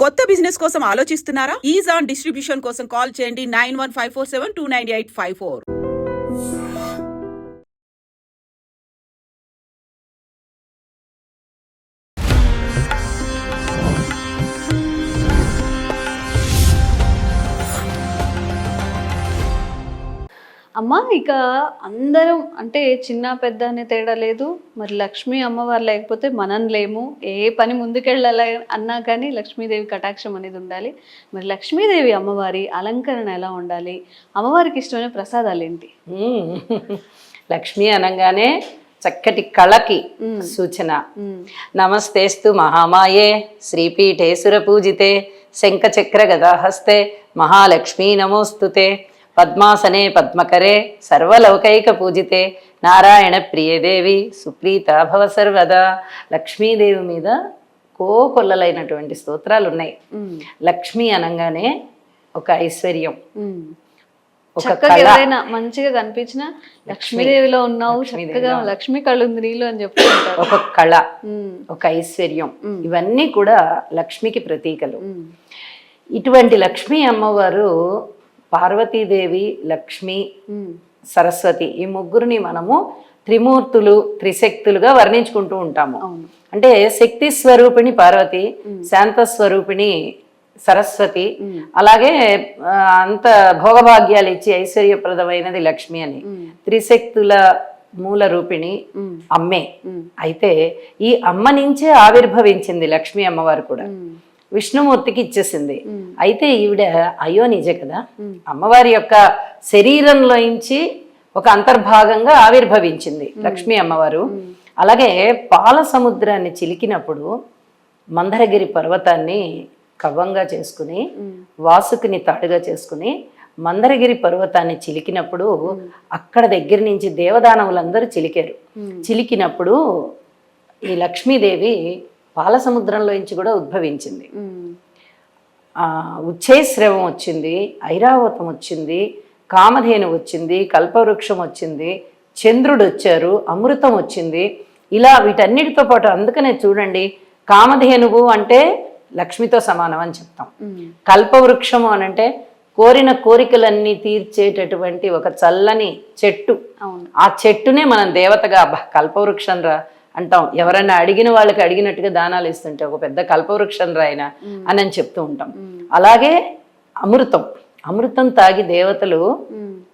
కొత్త బిజినెస్ కోసం ఆలోచిస్తున్నారా? ఈజ్ ఆన్ డిస్ట్రిబ్యూషన్ కోసం కాల్ చేయండి 9154729854. అమ్మ ఇక అందరం అంటే చిన్న పెద్ద అనే తేడా లేదు. మరి లక్ష్మీ అమ్మవారు లేకపోతే మనం లేము. ఏ పని ముందుకెళ్ళాలి అన్నా కానీ లక్ష్మీదేవి కటాక్షం అనేది ఉండాలి. మరి లక్ష్మీదేవి అమ్మవారి అలంకరణ ఎలా ఉండాలి? అమ్మవారికి ఇష్టమైన ప్రసాదాలు ఏంటి? లక్ష్మి అనగానే చక్కటి కళకి సూచన. నమస్తేస్తు మహామాయే శ్రీపీఠే సురపూజితే శంఖచక్ర గదాహస్తే మహాలక్ష్మీ నమోస్తుతే పద్మాసనే పద్మకరే సర్వలౌకైక పూజితే నారాయణ ప్రియదేవి సుప్రీత భవ సర్వదా. లక్ష్మీదేవి మీద కోకొల్లలైనటువంటి స్తోత్రాలు ఉన్నాయి. లక్ష్మి అనగానే ఒక ఐశ్వర్యం, ఒక కళ. మంచిగా కనిపించిన లక్ష్మీదేవిలో ఉన్నావు, చక్కగా లక్ష్మీ కళ్ళు ఉంది నీళ్ళు అని చెప్తుంటారు. ఒక కళ, ఒక ఐశ్వర్యం, ఇవన్నీ కూడా లక్ష్మికి ప్రతీకలు. ఇటువంటి లక్ష్మీ అమ్మవారు పార్వతీదేవి, లక్ష్మి, సరస్వతి ఈ ముగ్గురిని మనము త్రిమూర్తులు, త్రిశక్తులుగా వర్ణించుకుంటూ ఉంటాము. అంటే శక్తి స్వరూపిణి పార్వతి, శాంత స్వరూపిణి సరస్వతి, అలాగే అంత భోగభాగ్యాలు ఇచ్చి ఐశ్వర్యప్రదమైనది లక్ష్మి అని. త్రిశక్తుల మూల రూపిణి అమ్మే. అయితే ఈ అమ్మ నుంచే ఆవిర్భవించింది లక్ష్మీ అమ్మవారు కూడా. విష్ణుమూర్తికి ఇచ్చేసింది. అయితే ఈవిడ అయోనిజ కదా, అమ్మవారి యొక్క శరీరంలోంచి ఒక అంతర్భాగంగా ఆవిర్భవించింది లక్ష్మీ అమ్మవారు. అలాగే పాల సముద్రాన్ని చిలికినప్పుడు మందరగిరి పర్వతాన్ని కవ్వంగా చేసుకుని, వాసుకిని తాడుగా చేసుకుని మందరగిరి పర్వతాన్ని చిలికినప్పుడు అక్కడ దగ్గర నుంచి దేవదానవులందరూ చిలికారు. చిలికినప్పుడు ఈ లక్ష్మీదేవి పాల సముద్రంలో నుంచి కూడా ఉద్భవించింది. ఉచ్ఛైశ్రవం వచ్చింది, ఐరావతం వచ్చింది, కామధేను వచ్చింది, కల్పవృక్షం వచ్చింది, చంద్రుడు వచ్చారు, అమృతం వచ్చింది. ఇలా వీటన్నిటితో పాటు అందుకనే చూడండి, కామధేనువు అంటే లక్ష్మితో సమానం అని చెప్తాం. కల్పవృక్షము అని అంటే కోరిన కోరికలన్నీ తీర్చేటటువంటి ఒక చల్లని చెట్టు. ఆ చెట్టునే మనం దేవతగా కల్పవృక్షం రా అంటాం. ఎవరన్నా అడిగిన వాళ్ళకి అడిగినట్టుగా దానాలు ఇస్తుంటే ఒక పెద్ద కల్పవృక్షం రాయన అని చెప్తూ ఉంటాం. అలాగే అమృతం, అమృతం తాగి దేవతలు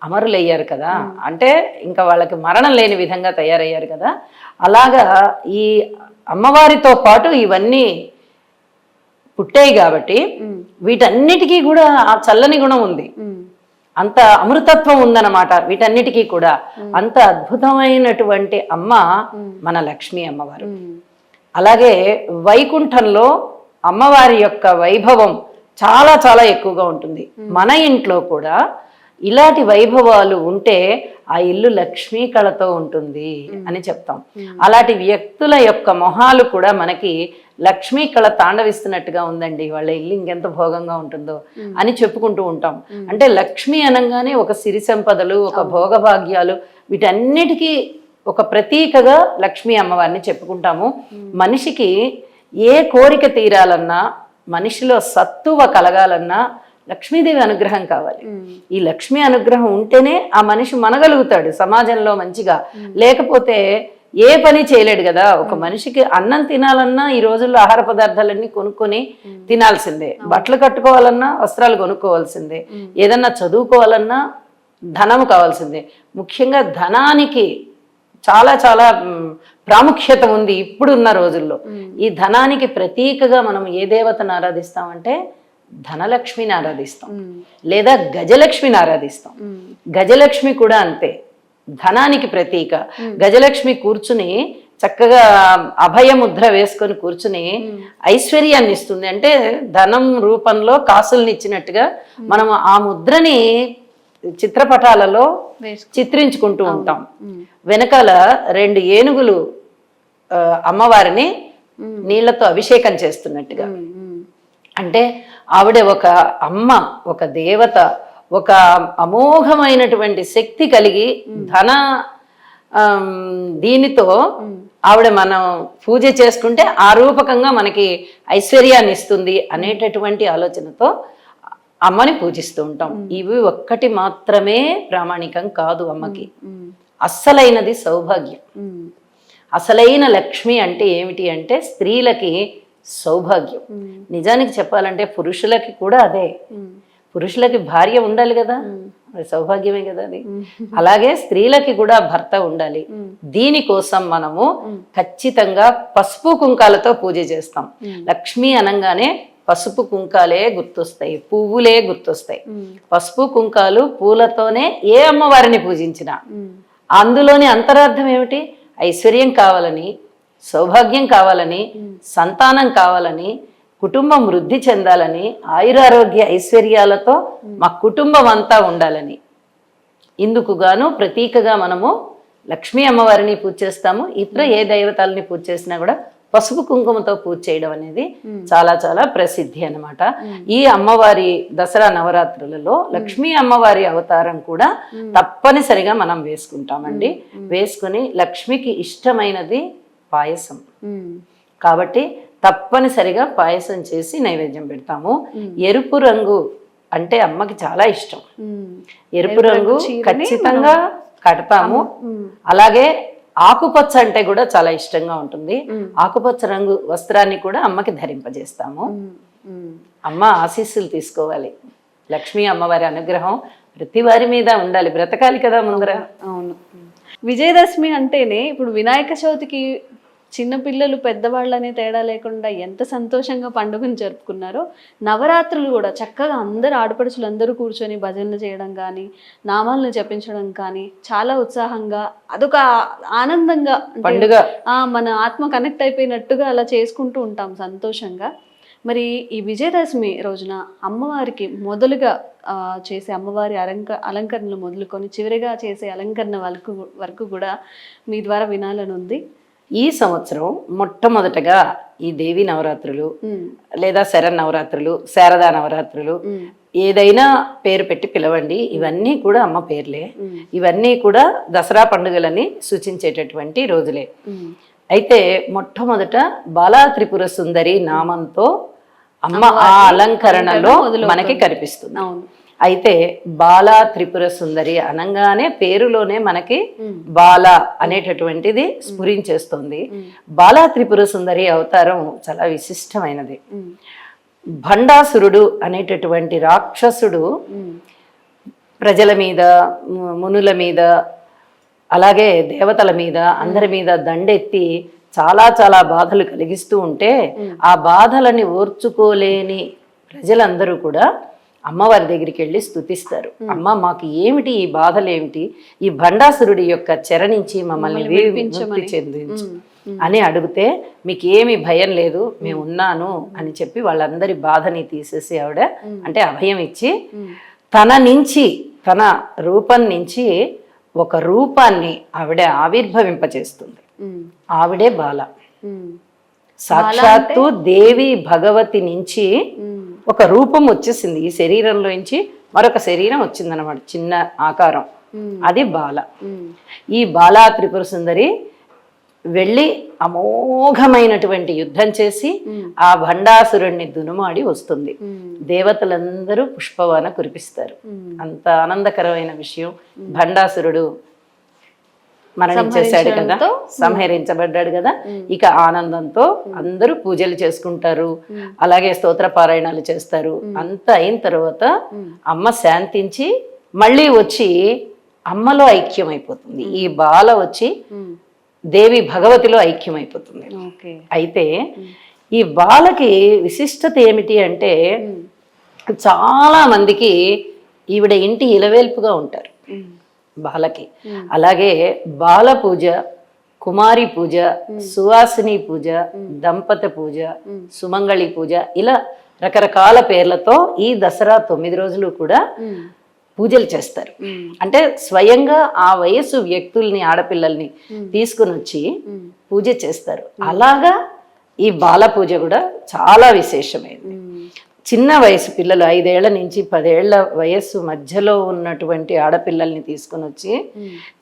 అమరులయ్యారు కదా, అంటే ఇంకా వాళ్ళకి మరణం లేని విధంగా తయారయ్యారు కదా. అలాగా ఈ అమ్మవారితో పాటు ఇవన్నీ పుట్టాయి కాబట్టి వీటన్నిటికీ కూడా ఆ చల్లని గుణం ఉంది, అంత అమృతత్వం ఉందన్నమాట వీటన్నిటికీ కూడా. అంత అద్భుతమైనటువంటి అమ్మ మన లక్ష్మీ అమ్మవారు. అలాగే వైకుంఠంలో అమ్మవారి యొక్క వైభవం చాలా చాలా ఎక్కువగా ఉంటుంది. మన ఇంట్లో కూడా ఇలాంటి వైభవాలు ఉంటే ఆ ఇల్లు లక్ష్మీ కళతో ఉంటుంది అని చెప్తాం. అలాంటి వ్యక్తుల యొక్క మొహాలు కూడా మనకి లక్ష్మీ కళ తాండవిస్తున్నట్టుగా ఉందండి, వాళ్ళ ఇల్లు ఇంకెంత భోగంగా ఉంటుందో అని చెప్పుకుంటూ ఉంటాం. అంటే లక్ష్మి అనగానే ఒక సిరి సంపదలు, ఒక భోగభాగ్యాలు, వీటన్నిటికీ ఒక ప్రతీకగా లక్ష్మీ అమ్మవారిని చెప్పుకుంటాము. మనిషికి ఏ కోరిక తీరాలన్నా, మనిషిలో సత్తువ కలగాలన్నా లక్ష్మీదేవి అనుగ్రహం కావాలి. ఈ లక్ష్మీ అనుగ్రహం ఉంటేనే ఆ మనిషి మనగలుగుతాడు సమాజంలో మంచిగా. లేకపోతే ఏ పని చేయలేడు కదా. ఒక మనిషికి అన్నం తినాలన్నా ఈ రోజుల్లో ఆహార పదార్థాలన్నీ కొనుక్కొని తినాల్సిందే, బట్టలు కట్టుకోవాలన్నా వస్త్రాలు కొనుక్కోవాల్సిందే, ఏదన్నా చదువుకోవాలన్నా ధనము కావాల్సిందే. ముఖ్యంగా ధనానికి చాలా చాలా ప్రాముఖ్యత ఉంది ఇప్పుడున్న రోజుల్లో. ఈ ధనానికి ప్రతీకగా మనం ఏ దేవతను ఆరాధిస్తామంటే ధనలక్ష్మిని ఆరాధిస్తాం, లేదా గజలక్ష్మిని ఆరాధిస్తాం. గజలక్ష్మి కూడా అంతే, ధనానికి ప్రతీక. గజలక్ష్మి కూర్చుని చక్కగా అభయముద్ర వేసుకొని కూర్చుని ఐశ్వర్యాన్ని ఇస్తుంది. అంటే ధనం రూపంలో కాసుల్ని ఇచ్చినట్టుగా మనం ఆ ముద్రని చిత్రపటాలలో చిత్రించుకుంటూ ఉంటాం. వెనకాల 2 ఏనుగులు అమ్మవారిని నీళ్లతో అభిషేకం చేస్తున్నట్టుగా. అంటే ఆవిడ ఒక అమ్మ, ఒక దేవత, ఒక అమోఘమైనటువంటి శక్తి కలిగి ధన దీనితో ఆవిడ మనం పూజ చేసుకుంటే ఆ రూపకంగా మనకి ఐశ్వర్యాన్ని ఇస్తుంది అనేటటువంటి ఆలోచనతో అమ్మని పూజిస్తూ ఉంటాం. ఇవి ఒక్కటి మాత్రమే ప్రామాణికం కాదు. అమ్మకి అస్సలైనది సౌభాగ్యం. అసలైన లక్ష్మి అంటే ఏమిటి అంటే స్త్రీలకి సౌభాగ్యం. నిజానికి చెప్పాలంటే పురుషులకి కూడా అదే. పురుషులకి భార్య ఉండాలి కదా, అది సౌభాగ్యమే కదా అది. అలాగే స్త్రీలకి కూడా భర్త ఉండాలి. దీనికోసం మనము ఖచ్చితంగా పసుపు కుంకాలతో పూజ చేస్తాం. లక్ష్మి అనగానే పసుపు కుంకాలే గుర్తొస్తాయి, పువ్వులే గుర్తొస్తాయి. పసుపు కుంకాలు పూలతోనే ఏ అమ్మవారిని పూజించినా అందులోని అంతరార్థం ఏమిటి? ఐశ్వర్యం కావాలని, సౌభాగ్యం కావాలని, సంతానం కావాలని, కుటుంబం వృద్ధి చెందాలని, ఆయురారోగ్య ఐశ్వర్యాలతో మా కుటుంబం అంతా ఉండాలని. ఇందుకు గాను ప్రతీకగా మనము లక్ష్మీ అమ్మవారిని పూజ చేస్తాము. ఇతర ఏ దైవతాలని పూజ చేసినా కూడా పసుపు కుంకుమతో పూజ చేయడం అనేది చాలా చాలా ప్రసిద్ధి అన్నమాట. ఈ అమ్మవారి దసరా నవరాత్రులలో లక్ష్మీ అమ్మవారి అవతారం కూడా తప్పనిసరిగా మనం వేసుకుంటామండి. వేసుకుని లక్ష్మికి ఇష్టమైనది పాయసం కాబట్టి తప్పనిసరిగా పాయసం చేసి నైవేద్యం పెడతాము. ఎరుపు రంగు అంటే అమ్మకి చాలా ఇష్టం. ఎరుపు రంగు ఖచ్చితంగా కడతాము. అలాగే ఆకుపచ్చ అంటే కూడా చాలా ఇష్టంగా ఉంటుంది. ఆకుపచ్చ రంగు వస్త్రాన్ని కూడా అమ్మకి ధరింపజేస్తాము. అమ్మ ఆశీస్సులు తీసుకోవాలి. లక్ష్మీ అమ్మవారి అనుగ్రహం ప్రతి వారి మీద ఉండాలి. బ్రతకాలి కదా ముందర. అవును. విజయదశమి అంటేనే ఇప్పుడు వినాయక చవితికి చిన్నపిల్లలు పెద్దవాళ్ళనే తేడా లేకుండా ఎంత సంతోషంగా పండుగను జరుపుకున్నారో, నవరాత్రులు కూడా చక్కగా అందరు ఆడపడుచులు అందరూ కూర్చొని భజనలు చేయడం కానీ, నామాలను జపించడం కానీ చాలా ఉత్సాహంగా, అదొక ఆనందంగా పండుగ, మన ఆత్మ కనెక్ట్ అయిపోయినట్టుగా అలా చేసుకుంటూ ఉంటాం సంతోషంగా. మరి ఈ విజయదశమి రోజున అమ్మవారికి మొదలుగా చేసే అమ్మవారి అలంకరణలు మొదలుకొని చివరిగా చేసే అలంకరణ వరకు కూడా మీ ద్వారా వినాలని ఉంది. ఈ సంవత్సరం మొట్టమొదటగా ఈ దేవి నవరాత్రులు లేదా శరన్నవరాత్రులు, శారదా నవరాత్రులు, ఏదైనా పేరు పెట్టి పిలవండి, ఇవన్నీ కూడా అమ్మ పేర్లే. ఇవన్నీ కూడా దసరా పండుగలని సూచించేటటువంటి రోజులే. అయితే మొట్టమొదట బాలా త్రిపుర సుందరి నామంతో అమ్మ ఆ అలంకరణలో మనకి కనిపిస్తుంది. అయితే బాలా త్రిపుర సుందరి అనగానే పేరులోనే మనకి బాల అనేటటువంటిది స్ఫురించేస్తుంది. బాలా త్రిపుర సుందరి అవతారం చాలా విశిష్టమైనది. భండాసురుడు అనేటటువంటి రాక్షసుడు ప్రజల మీద, మునుల మీద, అలాగే దేవతల మీద, అందరి మీద దండెత్తి చాలా చాలా బాధలు కలిగిస్తూ ఉంటే ఆ బాధలని ఓర్చుకోలేని ప్రజలందరూ కూడా అమ్మవారి దగ్గరికి వెళ్ళి స్తుతిస్తారు. అమ్మ మాకు ఏమిటి ఈ బాధలు ఏమిటి, ఈ భండాసురుడి యొక్క చెర నుంచి మమ్మల్ని విముక్తి చెందించు అని అడిగితే, మీకు ఏమి భయం లేదు, మేము ఉన్నాను అని చెప్పి వాళ్ళందరి బాధని తీసేసి ఆవిడ అంటే అభయం ఇచ్చి తన నుంచి, తన రూపం నుంచి ఒక రూపాన్ని ఆవిడ ఆవిర్భవింపచేస్తుంది. ఆవిడే బాల. సాక్షాత్తు దేవి భగవతి నుంచి ఒక రూపం వచ్చేసింది. ఈ శరీరంలో నుంచి మరొక శరీరం వచ్చిందనమాట, చిన్న ఆకారం. అది బాల. ఈ బాలా త్రిపుర సుందరి వెళ్ళి అమోఘమైనటువంటి యుద్ధం చేసి ఆ భండాసురుణ్ణి దునుమాడి వస్తుంది. దేవతలందరూ పుష్పవాన కురిపిస్తారు. అంత ఆనందకరమైన విషయం. భండాసురుడు మరణించేశాడు కదా, సంహరించబడ్డాడు కదా. ఇక ఆనందంతో అందరూ పూజలు చేసుకుంటారు, అలాగే స్తోత్ర పారాయణాలు చేస్తారు. అంత అయిన తర్వాత అమ్మ శాంతించి మళ్ళీ వచ్చి అమ్మలో ఐక్యమైపోతుంది. ఈ బాల వచ్చి దేవి భగవతిలో ఐక్యమైపోతుంది. అయితే ఈ బాలకి విశిష్టత ఏమిటి అంటే, చాలా మందికి ఈవిడ ఇంటి ఇలవేల్పుగా ఉంటారు బాలకి. అలాగే బాల పూజ, కుమారి పూజ, సువాసిని పూజ, దంపతి పూజ, సుమంగళి పూజ, ఇలా రకరకాల పేర్లతో ఈ దసరా 9 రోజులు కూడా పూజలు చేస్తారు. అంటే స్వయంగా ఆ వయసు వ్యక్తుల్ని, ఆడపిల్లల్ని తీసుకుని వచ్చి పూజ చేస్తారు. అలాగా ఈ బాల పూజ కూడా చాలా విశేషమైనది. చిన్న వయసు పిల్లలు 5 ఏళ్ల నుంచి 10 ఏళ్ల వయస్సు మధ్యలో ఉన్నటువంటి ఆడపిల్లల్ని తీసుకొని వచ్చి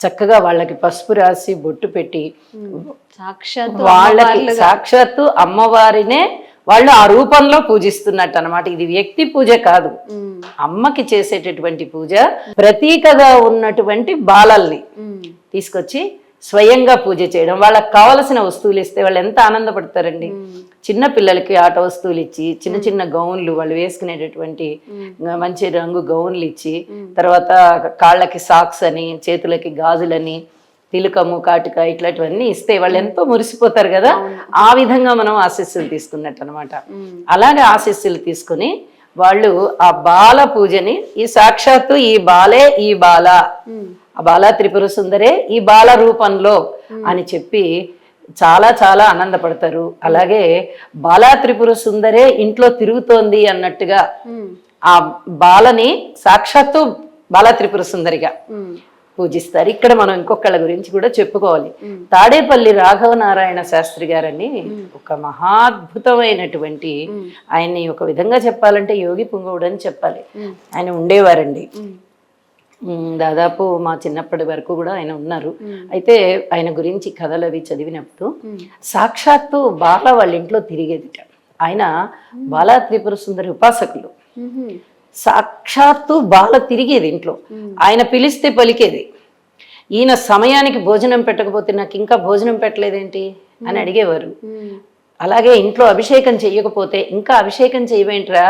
చక్కగా వాళ్ళకి పసుపు రాసి బొట్టు పెట్టి సాక్షాత్ వాళ్ళకి సాక్షాత్తు అమ్మవారినే వాళ్ళు ఆ రూపంలో పూజిస్తున్నట్టు అన్నమాట. ఇది వ్యక్తి పూజ కాదు, అమ్మకి చేసేటటువంటి పూజ. ప్రతీకగా ఉన్నటువంటి బాలల్ని తీసుకొచ్చి స్వయంగా పూజ చేయడం, వాళ్ళకి కావలసిన వస్తువులు ఇస్తే వాళ్ళు ఎంత ఆనందపడతారండి. చిన్న పిల్లలకి ఆట వస్తువులు ఇచ్చి, చిన్న చిన్న గౌన్లు వాళ్ళు వేసుకునేటటువంటి మంచి రంగు గౌన్లు ఇచ్చి, తర్వాత కాళ్ళకి సాక్స్ అని, చేతులకి గాజులని, తిలకము, కాటుక ఇట్లాంటివన్నీ ఇస్తే వాళ్ళు ఎంతో మురిసిపోతారు కదా. ఆ విధంగా మనం ఆశీస్సులు తీసుకున్నట్టు అనమాట. అలాగే ఆశీస్సులు తీసుకుని వాళ్ళు ఆ బాల పూజని, ఈ సాక్షాత్తు ఈ బాలే ఈ బాల, ఆ బాలా త్రిపుర సుందరే ఈ బాల రూపంలో అని చెప్పి చాలా చాలా ఆనందపడతారు. అలాగే బాలా త్రిపుర సుందరే ఇంట్లో తిరుగుతోంది అన్నట్టుగా ఆ బాలని సాక్షాత్తు బాలా త్రిపుర సుందరిగా పూజిస్తారు. ఇక్కడ మనం ఇంకొకళ్ళ గురించి కూడా చెప్పుకోవాలి. తాడేపల్లి రాఘవ నారాయణ శాస్త్రి గారని ఒక మహాద్భుతమైనటువంటి, ఆయన్ని ఒక విధంగా చెప్పాలంటే యోగి పుంగవుడు అని చెప్పాలి. ఆయన ఉండేవారండి. దాదాపు మా చిన్నప్పటి వరకు కూడా ఆయన ఉన్నారు. అయితే ఆయన గురించి కథలు అవి చదివినప్పుడు సాక్షాత్తు బాల వాళ్ళ ఇంట్లో తిరిగేదిట. ఆయన బాలా త్రిపుర సుందరి ఉపాసకులు. సాక్షాత్తు బాల తిరిగేది ఇంట్లో, ఆయన పిలిస్తే పలికేది. ఈయన సమయానికి భోజనం పెట్టకపోతే నాకు ఇంకా భోజనం పెట్టలేదేంటి అని అడిగేవారు. అలాగే ఇంట్లో అభిషేకం చెయ్యకపోతే ఇంకా అభిషేకం చేయవేంట్రా,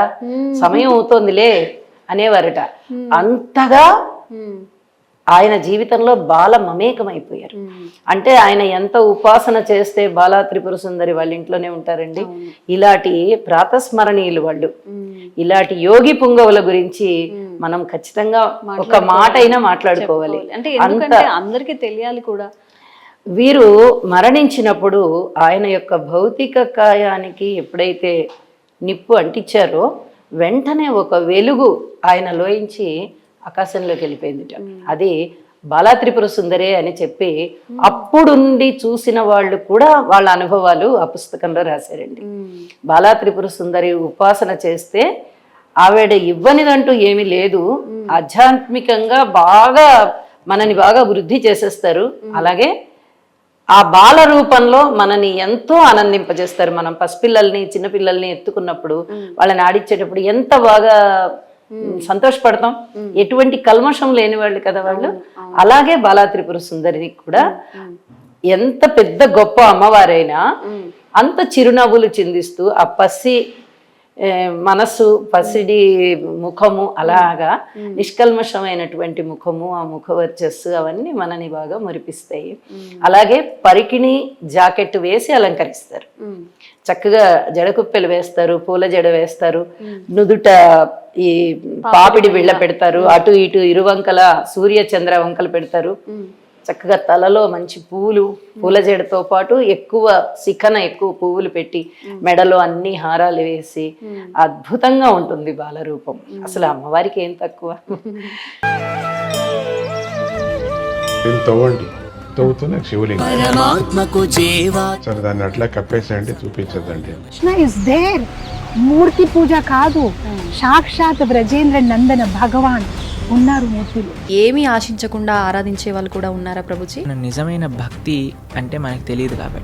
సమయం అవుతోందిలే అనేవారట. అంతగా ఆయన జీవితంలో బాల మమేకమైపోయారు. అంటే ఆయన ఎంత ఉపాసన చేస్తే బాలా త్రిపుర సుందరి వాళ్ళ ఇంట్లోనే ఉంటారండి. ఇలాంటి ప్రాతస్మరణీయులు వాళ్ళు. ఇలాంటి యోగి పుంగవుల గురించి మనం ఖచ్చితంగా ఒక మాట అయినా మాట్లాడుకోవాలి. అంటే ఎందుకంటే అందరికీ తెలియాలి కూడా. వీరు మరణించినప్పుడు ఆయన యొక్క భౌతిక కాయానికి ఎప్పుడైతే నిప్పు అంటించారో వెంటనే ఒక వెలుగు ఆయనలోంచి ఆకాశంలోకి వెళ్ళిపోయిందిట. అది బాలా త్రిపుర సుందరే అని చెప్పి అప్పుడుండి చూసిన వాళ్ళు కూడా వాళ్ళ అనుభవాలు ఆ పుస్తకంలో రాశారండి. బాలా త్రిపుర సుందరి ఉపాసన చేస్తే ఆవిడ ఇవ్వనిదంటూ ఏమీ లేదు, ఆధ్యాత్మికంగా బాగా మనని బాగా వృద్ధి చేసేస్తారు. అలాగే ఆ బాల రూపంలో మనని ఎంతో ఆనందింపజేస్తారు. మనం పసిపిల్లల్ని చిన్నపిల్లల్ని ఎత్తుకున్నప్పుడు వాళ్ళని ఆడిచ్చేటప్పుడు ఎంత బాగా సంతోషపడతాం. ఎటువంటి కల్మషం లేని వాళ్ళు కదా వాళ్ళు. అలాగే బాలా త్రిపుర సుందరిని కూడా ఎంత పెద్ద గొప్ప అమ్మవారైనా అంత చిరునవ్వులు చిందిస్తూ ఆ పసి మనస్సు, పసిడి ముఖము, అలాగా నిష్కల్మషమైనటువంటి ముఖము, ఆ ముఖవర్చస్సు అవన్నీ మనని బాగా మురిపిస్తాయి. అలాగే పరికిణి జాకెట్ వేసి అలంకరిస్తారు. చక్కగా జడకుప్పెలు వేస్తారు, పూల జడ వేస్తారు, నుదుట ఈ పాపిడి బిళ్ళ పెడతారు, అటు ఇటు ఇరువంకల సూర్య చంద్ర వంకలు పెడతారు. చక్కగా తలలో మంచి పూల జడతో పాటు ఎక్కువ పువ్వులు పెట్టి మెడలో అన్ని హారాలు వేసి అద్భుతంగా ఉంటుంది బాలరూపం. అసలు అమ్మవారికి ఏం తక్కువ. తవ్వుతున్న శివలింగం సరే దాన్ని అట్లా కప్పేసేయండి, చూపించదండి. Krishna is there. మూర్తి పూజ కాదు, సాక్షాత్ బ్రజేంద్ర నందన భగవాన్ ఉన్నారు మూర్తులు. ఏమీ ఆశించకుండా ఆరాధించే వాళ్ళు కూడా ఉన్నారా ప్రభుజీ? నిజమైన భక్తి అంటే మనకు తెలియదు కాబట్టి